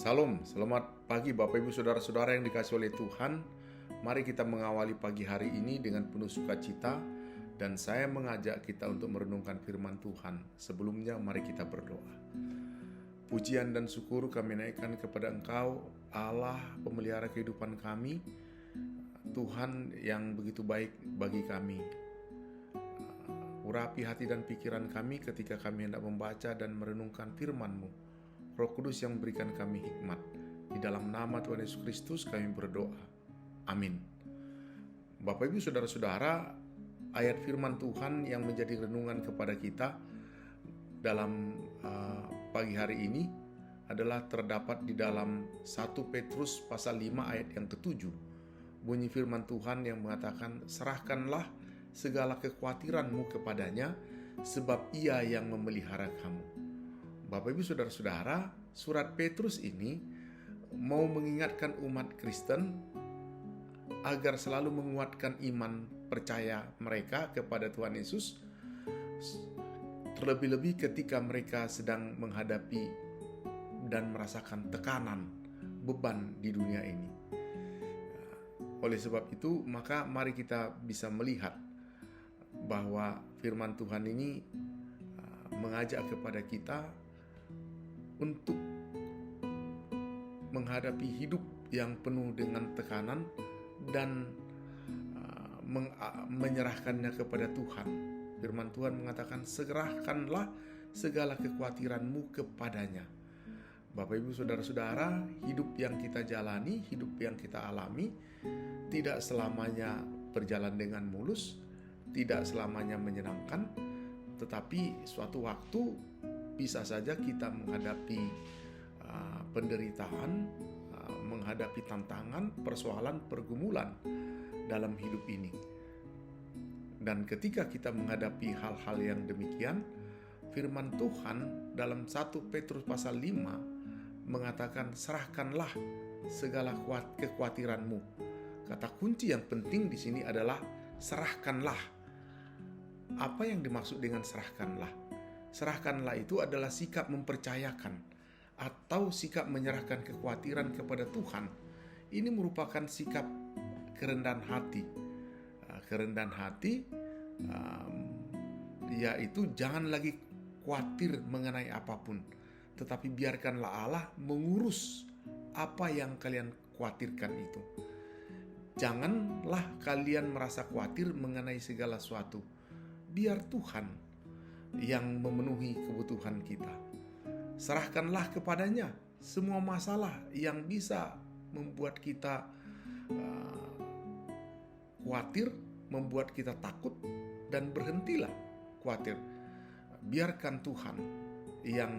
Salam, selamat pagi Bapak Ibu Saudara-saudara yang dikasihi oleh Tuhan. Mari kita mengawali pagi hari ini dengan penuh sukacita, dan saya mengajak kita untuk merenungkan firman Tuhan. Sebelumnya mari kita berdoa. Pujian dan syukur kami naikkan kepada Engkau, Allah pemelihara kehidupan kami, Tuhan yang begitu baik bagi kami. Urapi hati dan pikiran kami ketika kami hendak membaca dan merenungkan firman-Mu. Roh Kudus yang memberikan kami hikmat. Di dalam nama Tuhan Yesus Kristus kami berdoa. Amin. Bapak Ibu Saudara-saudara, ayat firman Tuhan yang menjadi renungan kepada kita dalam pagi hari ini adalah terdapat di dalam 1 Petrus pasal 5 ayat yang ke-7. Bunyi firman Tuhan yang mengatakan, serahkanlah segala kekhawatiranmu kepadanya, sebab Ia yang memelihara kamu. Bapak Ibu Saudara-saudara, surat Petrus ini mau mengingatkan umat Kristen agar selalu menguatkan iman percaya mereka kepada Tuhan Yesus, terlebih-lebih ketika mereka sedang menghadapi dan merasakan tekanan, beban di dunia ini. Oleh sebab itu, maka mari kita bisa melihat bahwa firman Tuhan ini mengajak kepada kita untuk menghadapi hidup yang penuh dengan tekanan dan menyerahkannya kepada Tuhan. Firman Tuhan mengatakan, serahkanlah segala kekhawatiranmu kepadanya. Bapak Ibu Saudara-saudara, hidup yang kita jalani, hidup yang kita alami tidak selamanya berjalan dengan mulus, tidak selamanya menyenangkan, tetapi suatu waktu bisa saja kita menghadapi penderitaan, menghadapi tantangan, persoalan, pergumulan dalam hidup ini. Dan ketika kita menghadapi hal-hal yang demikian, firman Tuhan dalam 1 Petrus pasal 5 mengatakan, serahkanlah segala kekhawatiranmu. Kata kunci yang penting di sini adalah serahkanlah. Apa yang dimaksud dengan serahkanlah? Serahkanlah itu adalah sikap mempercayakan atau sikap menyerahkan kekhawatiran kepada Tuhan. Ini merupakan sikap kerendahan hati. Kerendahan hati yaitu jangan lagi khawatir mengenai apapun, tetapi biarkanlah Allah mengurus apa yang kalian khawatirkan itu. Janganlah kalian merasa khawatir mengenai segala sesuatu. Biar Tuhan yang memenuhi kebutuhan kita. Serahkanlah kepadanya semua masalah yang bisa membuat kita khawatir, membuat kita takut, dan berhentilah khawatir. Biarkan Tuhan yang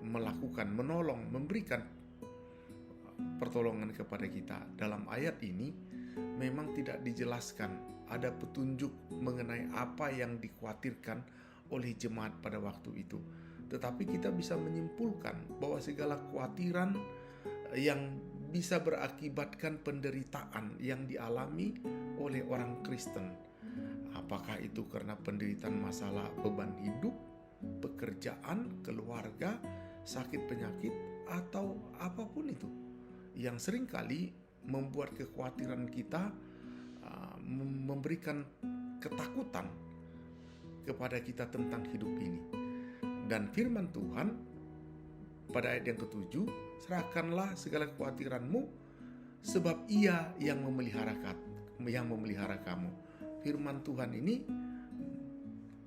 melakukan, menolong, memberikan pertolongan kepada kita. Dalam ayat ini memang tidak dijelaskan ada petunjuk mengenai apa yang dikhawatirkan oleh jemaat pada waktu itu. Tetapi kita bisa menyimpulkan bahwa segala kekhawatiran yang bisa berakibatkan penderitaan yang dialami oleh orang Kristen, apakah itu karena penderitaan masalah beban hidup, pekerjaan, keluarga, sakit penyakit, atau apapun itu, yang seringkali membuat kekhawatiran kita memberikan ketakutan kepada kita tentang hidup ini. Dan firman Tuhan pada ayat yang ke-7, serahkanlah segala kekhawatiranmu, sebab Ia yang memelihara kamu. Firman Tuhan ini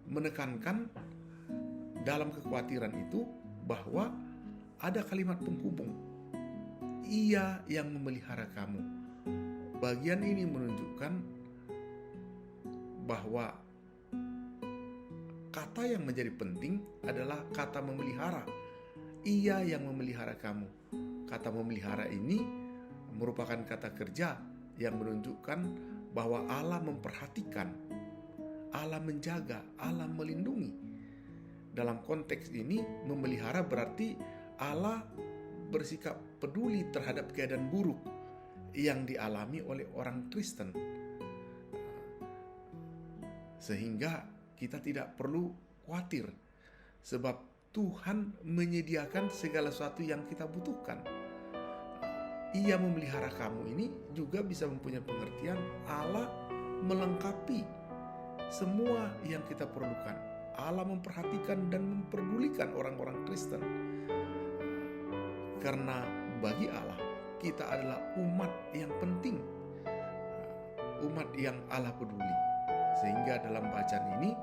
menekankan dalam kekhawatiran itu bahwa ada kalimat penghubung, Ia yang memelihara kamu. Bagian ini menunjukkan bahwa kata yang menjadi penting adalah kata memelihara. Ia yang memelihara kamu. Kata memelihara ini merupakan kata kerja yang menunjukkan bahwa Allah memperhatikan, Allah menjaga, Allah melindungi. Dalam konteks ini, memelihara berarti Allah bersikap peduli terhadap keadaan buruk yang dialami oleh orang Kristen, sehingga kita tidak perlu khawatir, sebab Tuhan menyediakan segala sesuatu yang kita butuhkan. Ia memelihara kamu ini juga bisa mempunyai pengertian Allah melengkapi semua yang kita perlukan. Allah memperhatikan dan memperdulikan orang-orang Kristen. Karena bagi Allah, kita adalah umat yang penting, umat yang Allah peduli. Sehingga dalam bacaan ini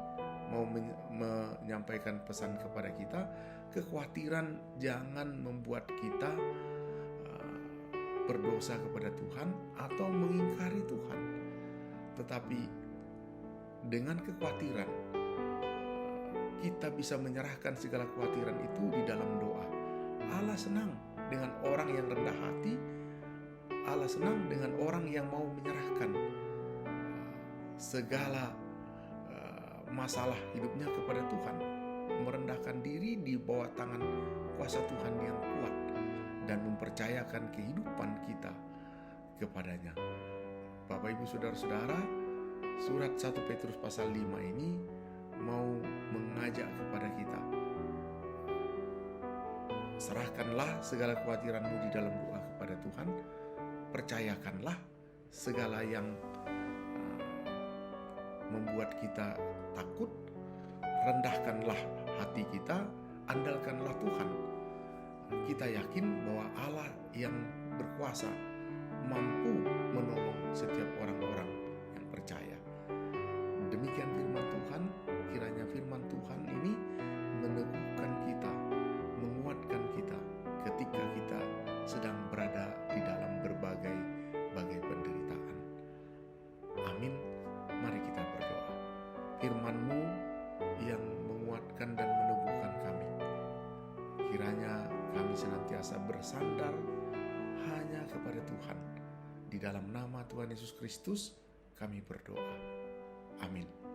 mau menyampaikan pesan kepada kita, kekhawatiran jangan membuat kita berdosa kepada Tuhan atau mengingkari Tuhan. Tetapi dengan kekhawatiran, kita bisa menyerahkan segala kekhawatiran itu di dalam doa. Allah senang dengan orang yang rendah hati. Allah senang dengan orang yang mau menyerahkan segala masalah hidupnya kepada Tuhan, merendahkan diri di bawah tangan kuasa Tuhan yang kuat, dan mempercayakan kehidupan kita kepadanya. Bapak Ibu Saudara-saudara, surat 1 Petrus pasal 5 ini mau mengajak kepada kita, serahkanlah segala kekhawatiranmu di dalam doa kepada Tuhan, percayakanlah segala yang membuat kita takut, rendahkanlah hati kita, andalkanlah Tuhan. Kita yakin bahwa Allah yang berkuasa mampu menolong setiap orang-orang yang percaya. Demikian firman Tuhan. Kiranya firman Tuhan ini meneguhkan kita, menguatkan kita ketika kita sedang berada di dalam berbagai penderitaan. Amin. Mari kita berdoa. Firman-Mu yang menguatkan dan meneguhkan kami. Kiranya kami senantiasa bersandar hanya kepada Tuhan. Di dalam nama Tuhan Yesus Kristus kami berdoa. Amin.